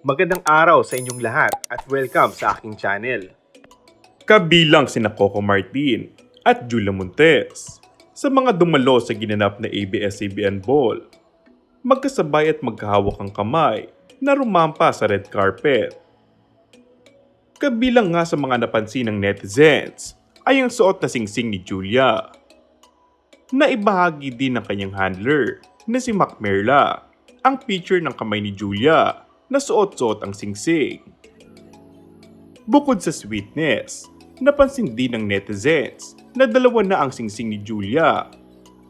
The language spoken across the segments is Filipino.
Magandang araw sa inyong lahat at welcome sa aking channel. Kabilang sina Coco Martin at Julia Montes sa mga dumalo sa ginanap na ABS-CBN Ball. Magkasabay at magkahawak ang kamay na rumampa sa red carpet. Kabilang nga sa mga napansin ng netizens ay ang suot na singsing ni Julia. Naibahagi din ng kanyang handler na si Mac Merla ang picture ng kamay ni Julia na suot-suot ang singsing. Bukod sa sweetness, napansin din ng netizens na dalawa na ang singsing ni Julia,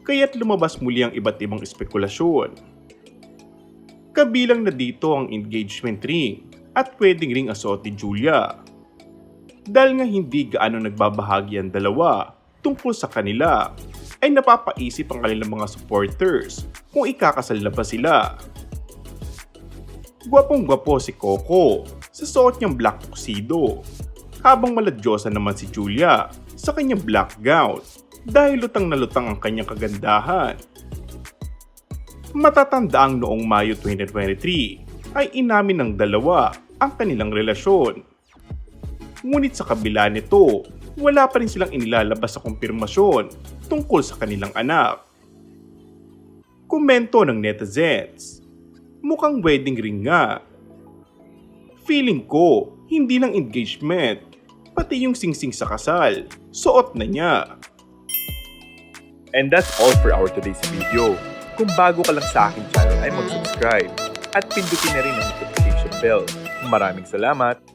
kaya't lumabas muli ang iba't ibang espekulasyon. Kabilang na dito ang engagement ring at wedding ring ang suot ni Julia. Dahil nga hindi gaano nagbabahagi ang dalawa tungkol sa kanila, ay napapaisip ang kanilang mga supporters kung ikakasal na ba sila. Gwapong-gwapo si Coco sa suot niyang black tuxedo, habang maladyosa naman si Julia sa kanyang black gown dahil lutang na lutang ang kanyang kagandahan. Matatandaang noong Mayo 2023 ay inamin ng dalawa ang kanilang relasyon. Ngunit sa kabila nito, wala pa rin silang inilalabas sa kumpirmasyon tungkol sa kanilang anak. Komento ng netizens, mukhang wedding ring nga. Feeling ko, hindi lang engagement, pati yung singsing sa kasal, suot na niya. And that's all for our today's video. Kung bago ka lang sa aking channel ay mag-subscribe at pindutin na rin ang notification bell. Maraming salamat!